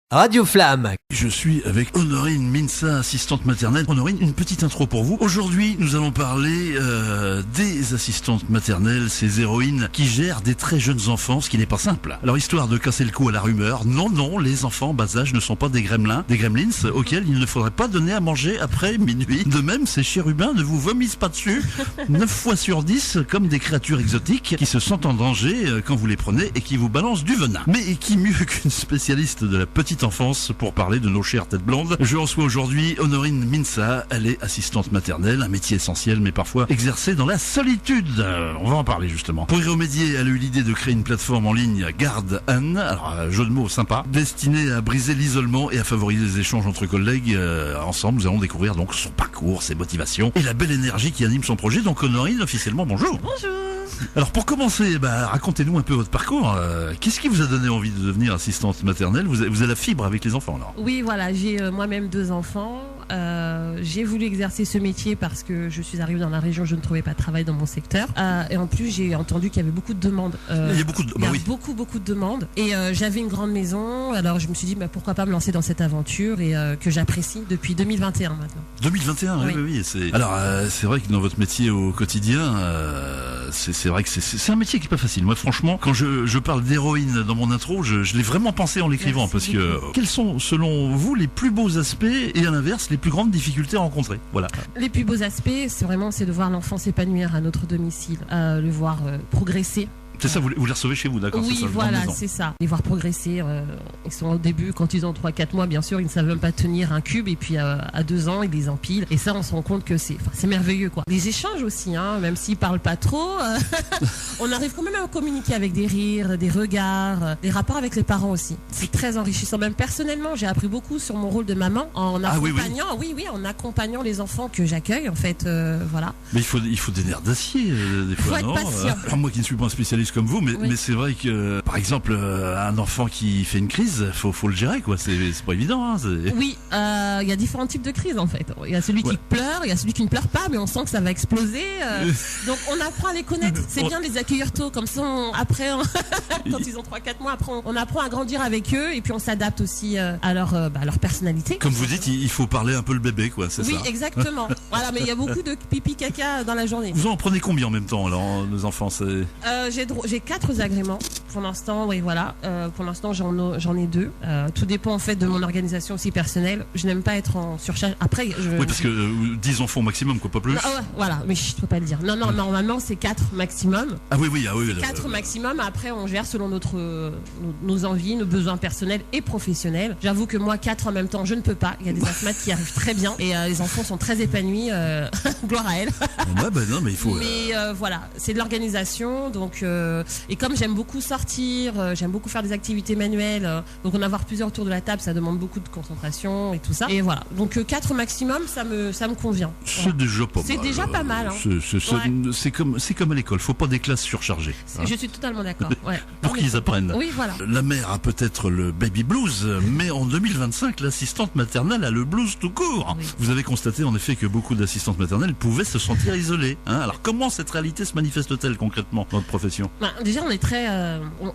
Radio Flamme. Je suis avec Honorine Minsa, assistante maternelle. Honorine, une petite intro pour vous. Aujourd'hui, nous allons parler des assistantes maternelles, ces héroïnes qui gèrent des très jeunes enfants, ce qui n'est pas simple. Alors, histoire de casser le cou à la rumeur, non, les enfants en bas âge ne sont pas des gremlins auxquels il ne faudrait pas donner à manger après minuit. De même, ces chérubins ne vous vomissent pas dessus 9 fois sur 10 comme des créatures exotiques qui se sentent en danger quand vous les prenez et qui vous balancent du venin. Mais qui mieux qu'une spécialiste de la petite enfance pour parler de nos chères têtes blondes. Je reçois aujourd'hui Honorine Minsa. Elle est assistante maternelle, un métier essentiel mais parfois exercé dans la solitude. On va en parler justement. Pour y remédier, elle a eu l'idée de créer une plateforme en ligne Garde Anne, alors jeu de mots sympa, destinée à briser l'isolement et à favoriser les échanges entre collègues. Ensemble, nous allons découvrir donc son parcours, ses motivations et la belle énergie qui anime son projet. Donc Honorine, officiellement, bonjour. Bonjour. Alors pour commencer, racontez-nous un peu votre parcours. Qu'est-ce qui vous a donné envie de devenir assistante maternelle? Vous avez la fibre avec les enfants alors? Oui, voilà, j'ai moi-même 2 enfants. J'ai voulu exercer ce métier parce que je suis arrivée dans la région, je ne trouvais pas de travail dans mon secteur. Et en plus, j'ai entendu qu'il y avait beaucoup de demandes. Il y a beaucoup de, beaucoup de demandes. Et j'avais une grande maison, alors je me suis dit pourquoi pas me lancer dans cette aventure et que j'apprécie depuis 2021 maintenant. 2021, oui. Alors c'est vrai que dans votre métier au quotidien, c'est vrai que c'est un métier qui est pas facile. Moi franchement, quand je parle d'héroïne dans mon intro, je l'ai vraiment pensé en l'écrivant. Merci parce beaucoup. que quels sont selon vous les plus beaux aspects et à l'inverse les plus grandes difficultés rencontrées? Voilà. Les plus beaux aspects, c'est de voir l'enfant s'épanouir à notre domicile, le voir progresser. C'est ça, vous les recevez chez vous, d'accord? Oui, c'est ça, voilà, c'est ça. Les voir progresser. Ils sont au début, quand ils ont 3-4 mois, bien sûr, ils ne savent même pas tenir un cube. Et puis à 2 ans, ils les empilent. Et ça, on se rend compte que c'est merveilleux, quoi. Les échanges aussi, même s'ils parlent pas trop, on arrive quand même à communiquer avec des rires, des regards, des rapports avec les parents aussi. C'est très enrichissant. Même personnellement, j'ai appris beaucoup sur mon rôle de maman en accompagnant, en accompagnant les enfants que j'accueille, en fait, voilà. Mais il faut des nerfs d'acier, des fois, faut être patient. Alors moi qui ne suis pas un spécialiste comme vous, mais c'est vrai que, par exemple, un enfant qui fait une crise, faut le gérer, quoi. C'est pas évident, Oui, il y a différents types de crises, en fait. Il y a celui qui pleure, il y a celui qui ne pleure pas, mais on sent que ça va exploser. Donc on apprend à les connaître. C'est bien de les accueillir tôt, comme ça, quand ils ont 3-4 mois, après, on apprend à grandir avec eux, et puis on s'adapte aussi à leur personnalité. Comme vous dites, il faut parler un peu le bébé, quoi, c'est ça? Oui, exactement. Voilà, mais il y a beaucoup de pipi caca dans la journée. Vous en prenez combien en même temps, alors, nos enfants? J'ai 4 agréments pour l'instant. Oui, voilà. Pour l'instant, j'en ai 2. Tout dépend en fait de mon organisation aussi personnelle. Je n'aime pas être en surcharge. Après, oui, parce que 10 enfants maximum, quoi, pas plus. Non, voilà, mais je peux pas le dire. Non, normalement c'est 4 maximum. Ah oui. 4 maximum. Après, on gère selon nos envies, nos besoins personnels et professionnels. J'avoue que moi, 4 en même temps, je ne peux pas. Il y a des asthmates qui arrivent très bien et les enfants sont très épanouis. Gloire à elle. Non, mais il faut. Mais voilà, c'est de l'organisation, donc. Et comme j'aime beaucoup sortir, j'aime beaucoup faire des activités manuelles, donc en avoir plusieurs autour de la table, ça demande beaucoup de concentration et tout ça. Et voilà, donc 4 maximum, ça me convient. C'est déjà pas mal. C'est déjà pas mal. C'est comme à l'école, faut pas des classes surchargées. Je suis totalement d'accord. Ouais. Pour qu'ils apprennent. Oui, voilà. La mère a peut-être le baby blues, mais en 2025, l'assistante maternelle a le blues tout court. Oui. Vous avez constaté en effet que beaucoup d'assistantes maternelles pouvaient se sentir isolées. Alors comment cette réalité se manifeste-t-elle concrètement dans votre profession? Déjà, on est très,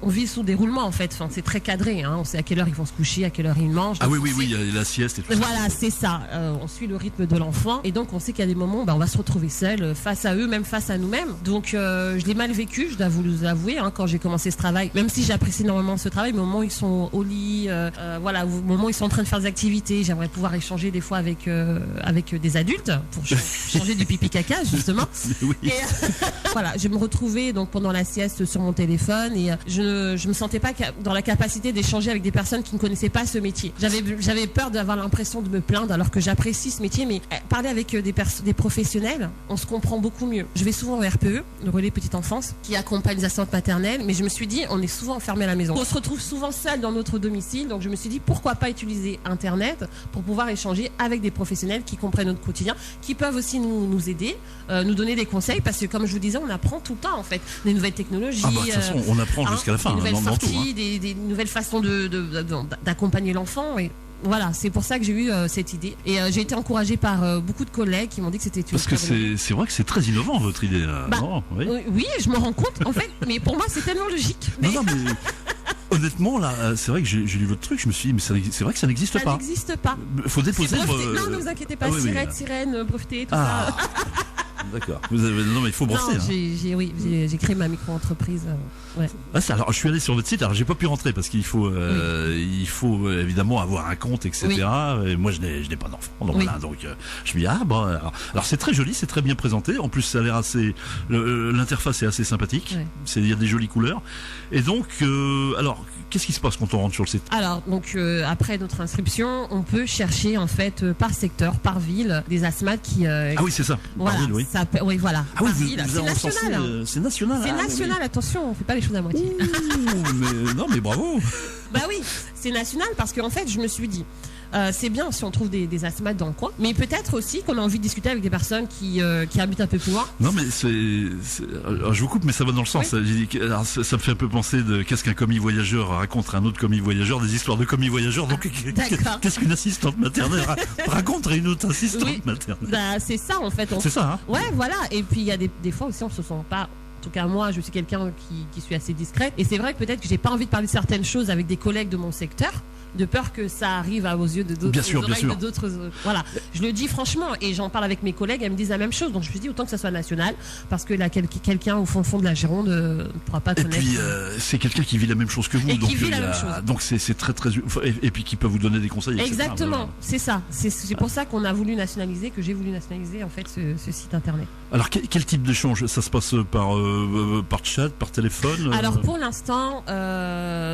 on vit sous déroulement en fait. Enfin, c'est très cadré. On sait à quelle heure ils vont se coucher, à quelle heure ils mangent. Ah oui, il y a la sieste et tout. Voilà, c'est ça. On suit le rythme de l'enfant et donc on sait qu'il y a des moments où on va se retrouver seul face à eux, même face à nous-mêmes. Donc je l'ai mal vécu, je dois vous l'avouer, quand j'ai commencé ce travail. Même si j'apprécie énormément ce travail, mais au moment où ils sont au lit, au moment où ils sont en train de faire des activités, j'aimerais pouvoir échanger des fois avec des adultes pour changer du pipi caca justement. Oui. Et, voilà, je me retrouvais donc pendant la sieste sur mon téléphone et je me sentais pas dans la capacité d'échanger avec des personnes qui ne connaissaient pas ce métier. J'avais peur d'avoir l'impression de me plaindre alors que j'apprécie ce métier, mais parler avec des professionnels, on se comprend beaucoup mieux. Je vais souvent au RPE, le relais petite enfance, qui accompagne les assistantes maternelles, mais je me suis dit, on est souvent enfermé à la maison. On se retrouve souvent seul dans notre domicile, donc je me suis dit, pourquoi pas utiliser Internet pour pouvoir échanger avec des professionnels qui comprennent notre quotidien, qui peuvent aussi nous aider, nous donner des conseils, parce que comme je vous disais, on apprend tout le temps en fait, des nouvelles technologies. De toute façon, on apprend jusqu'à la fin. Des nouvelles dans sorties, tout, des nouvelles façons d'accompagner l'enfant. Et voilà, c'est pour ça que j'ai eu cette idée. Et j'ai été encouragée par beaucoup de collègues qui m'ont dit que c'était une Parce que c'est vrai que c'est très innovant votre idée. Oui, je me rends compte en fait, mais pour moi c'est tellement logique. Mais... Honnêtement, là, c'est vrai que j'ai lu votre truc, je me suis dit, mais c'est vrai que ça n'existe Ça pas. n'existe pas. Faut déposer. Non, ne vous inquiétez pas, sirène, breveté, tout ça. D'accord. Non, mais il faut brosser. J'ai créé ma micro-entreprise. Ouais. Alors, je suis allé sur votre site. Alors, j'ai pas pu rentrer parce qu'il faut, évidemment avoir un compte, etc. Oui. Et moi, je n'ai pas d'enfant. Donc, voilà, donc je me dis alors c'est très joli, c'est très bien présenté. En plus, ça a l'air assez. L'interface est assez sympathique. Ouais. Il y a des jolies couleurs. Et donc, alors, qu'est-ce qui se passe quand on rentre sur le site? Alors, donc après notre inscription, on peut chercher en fait par secteur, par ville, des asthmates qui. Ah oui, c'est ça. Voilà. Par ville, oui. Oui, voilà. Ah oui, c'est national. C'est national. C'est national, attention, on fait pas les choses à moitié. mais bravo. Bah oui, c'est national parce qu'en fait, je me suis dit, c'est bien si on trouve des asthmates dans le coin, mais peut-être aussi qu'on a envie de discuter avec des personnes qui habitent un peu plus loin. Non, mais alors, je vous coupe, mais ça va dans le sens. Oui. Alors, ça me fait un peu penser de qu'est-ce qu'un commis voyageur raconte à un autre commis voyageur, des histoires de commis voyageurs. Donc, qu'est-ce qu'une assistante maternelle raconte à une autre assistante maternelle? Bah, c'est ça, en fait. C'est ça, hein? Ouais, voilà. Et puis, il y a des fois aussi, on se sent pas. En tout cas, moi, je suis quelqu'un qui suis assez discrète. Et c'est vrai que peut-être que j'ai pas envie de parler de certaines choses avec des collègues de mon secteur, de peur que ça arrive aux yeux de d'autres. Bien sûr. D'autres. Voilà. Je le dis franchement, et j'en parle avec mes collègues, elles me disent la même chose. Donc je me dis autant que ça soit national, parce que là, quelqu'un au fond de la Gironde ne pourra pas connaître. Et puis c'est quelqu'un qui vit la même chose que vous. Et qui vit la même chose. Donc c'est très très. Et puis qui peut vous donner des conseils. Exactement. C'est ça. C'est pour ça qu'on a voulu nationaliser, que j'ai voulu nationaliser en fait ce site internet. Alors quel type d'échange? Ça se passe par chat, par téléphone? Alors pour l'instant,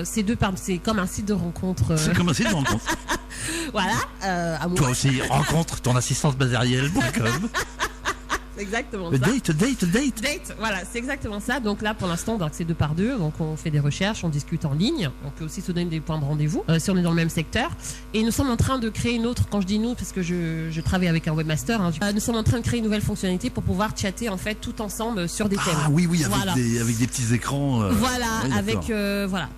c'est comme un site de rencontre. C'est comme un site de rencontre. Voilà. Toi aussi, rencontre ton assistante matérielle.com. Exactement ça. Date, voilà, c'est exactement ça. Donc là, pour l'instant, c'est 2 par 2. Donc on fait des recherches, on discute en ligne. On peut aussi se donner des points de rendez-vous si on est dans le même secteur. Et nous sommes en train de créer une autre, quand je dis nous, parce que je travaille avec un webmaster, nous sommes en train de créer une nouvelle fonctionnalité pour pouvoir chatter en fait tout ensemble sur des thèmes. Ah oui, avec des petits écrans. Voilà, avec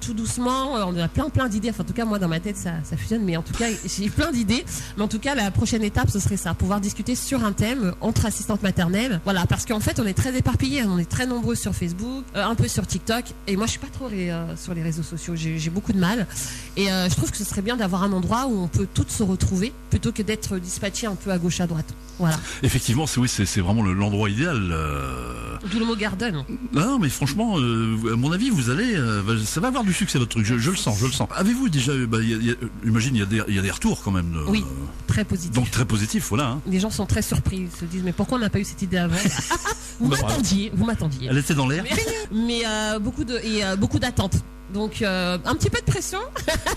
tout doucement. On a plein d'idées. Enfin, en tout cas, moi dans ma tête, ça fusionne. Mais en tout cas, j'ai plein d'idées. Mais en tout cas, la prochaine étape, ce serait ça, pouvoir discuter sur un thème entre assistantes maternelles. Voilà, parce qu'en fait, on est très éparpillés, on est très nombreux sur Facebook, un peu sur TikTok, et moi, je suis pas trop sur les réseaux sociaux, j'ai beaucoup de mal. Et je trouve que ce serait bien d'avoir un endroit où on peut toutes se retrouver, plutôt que d'être dispatchés un peu à gauche à droite. Voilà. Effectivement, c'est vraiment l'endroit idéal. D'où le mot garden. Non, mais franchement, à mon avis, vous allez, ça va avoir du succès votre truc. Je le sens. Avez-vous déjà, j'imagine, il y a des retours quand même. Oui, très positifs. Donc très positifs, voilà. Hein. Les gens sont très surpris, ils se disent mais pourquoi on n'a pas eu cette idée avant? Vous m'attendiez. Elle était dans l'air. Mais beaucoup d'attentes. Donc un petit peu de pression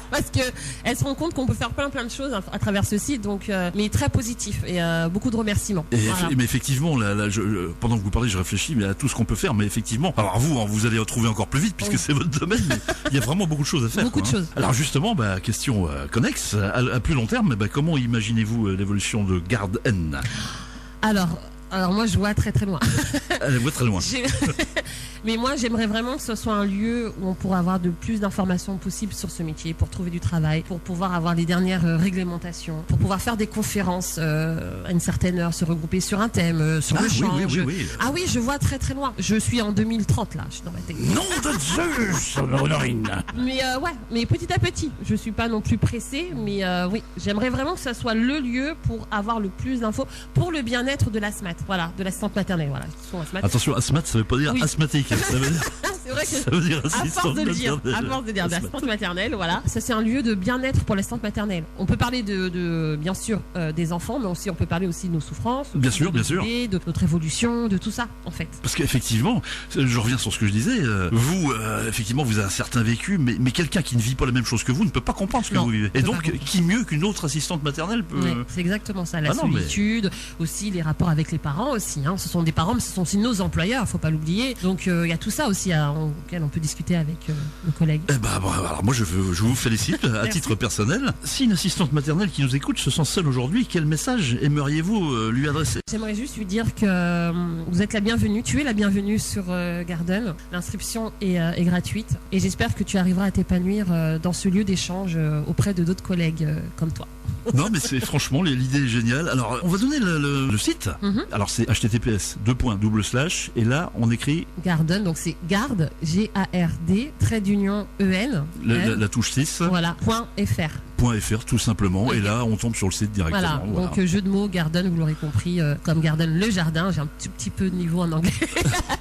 parce que elles se rendent compte qu'on peut faire plein de choses à travers ce site, donc mais très positif et beaucoup de remerciements. Mais effectivement, pendant que vous parlez, je réfléchis à tout ce qu'on peut faire. Mais effectivement, alors vous allez retrouver encore plus vite puisque c'est votre domaine. Mais il y a vraiment beaucoup de choses à faire. Beaucoup de choses. Alors justement, question connexe, à plus long terme, comment imaginez-vous l'évolution de Garden? Alors moi je vois très très loin. Elle voit très loin. Mais moi j'aimerais vraiment que ce soit un lieu où on pourra avoir de plus d'informations possibles sur ce métier, pour trouver du travail, pour pouvoir avoir les dernières réglementations, pour pouvoir faire des conférences à une certaine heure, se regrouper sur un thème, sur le change. Oui. Ah oui, je vois très très loin. Je suis en 2030 là, je suis dans ma tête. Non de Zeus, Honorine. Mais petit à petit, je suis pas non plus pressée, mais oui, j'aimerais vraiment que ça soit le lieu pour avoir le plus d'infos pour le bien-être de l'asthmate. Voilà, de l'assistante maternelle. Voilà. Attention, asthmate, ça veut pas dire asthmatique. Ça veut dire, c'est vrai que ça veut dire à force de dire l'assistante maternelle, voilà. Ça, c'est un lieu de bien-être pour l'assistante maternelle. On peut parler de bien sûr des enfants, mais aussi on peut parler aussi de nos souffrances. Bien sûr. De notre évolution, de tout ça, en fait. Parce qu'effectivement, je reviens sur ce que je disais. Vous, effectivement, vous avez un certain vécu, mais quelqu'un qui ne vit pas la même chose que vous ne peut pas comprendre ce que vous vivez. Et donc, qui mieux qu'une autre assistante maternelle peut... Oui, c'est exactement ça. La solitude, aussi les rapports avec les parents aussi. Hein. Ce sont des parents, mais ce sont aussi nos employeurs, faut pas l'oublier. Donc il y a tout ça aussi auquel on peut discuter avec nos collègues. Alors moi je vous félicite à titre personnel. Si une assistante maternelle qui nous écoute se sent seule aujourd'hui, quel message aimeriez-vous lui adresser? J'aimerais juste lui dire que vous êtes la bienvenue, tu es la bienvenue sur Garden. L'inscription est gratuite et j'espère que tu arriveras à t'épanouir dans ce lieu d'échange auprès de d'autres collègues comme toi. Non, mais c'est franchement l'idée est géniale. Alors, on va donner le site. Alors, c'est https:// et là, on écrit Garden, donc c'est garde, G-A-R-D, _EN. la touche 6. Voilà, .fr. .fr tout simplement, et là on tombe sur le site directement. Voilà. Donc jeu de mots, garden, vous l'aurez compris, comme garden, le jardin. J'ai un petit peu de niveau en anglais.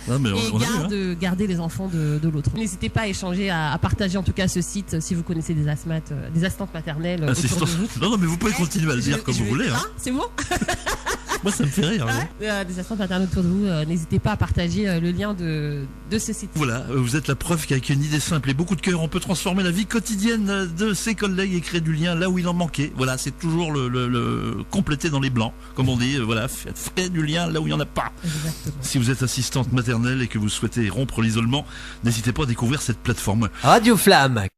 Non, mais et garder les enfants de l'autre. N'hésitez pas à échanger, à partager en tout cas ce site si vous connaissez des assistantes maternelles. Autour de vous. Non, mais vous pouvez continuer à le dire comme vous voulez. Ah, c'est bon. Moi ça me fait rire. Des assistantes maternelles autour de vous, n'hésitez pas à partager le lien de ce site. Voilà, vous êtes la preuve qu'avec une idée simple et beaucoup de cœur, on peut transformer la vie quotidienne de ses collègues et créer du lien là où il en manquait. Voilà, c'est toujours le compléter dans les blancs, comme on dit. Voilà, faites du lien là où il n'y en a pas. Exactement. Si vous êtes assistante maternelle et que vous souhaitez rompre l'isolement, n'hésitez pas à découvrir cette plateforme. Radio Flamme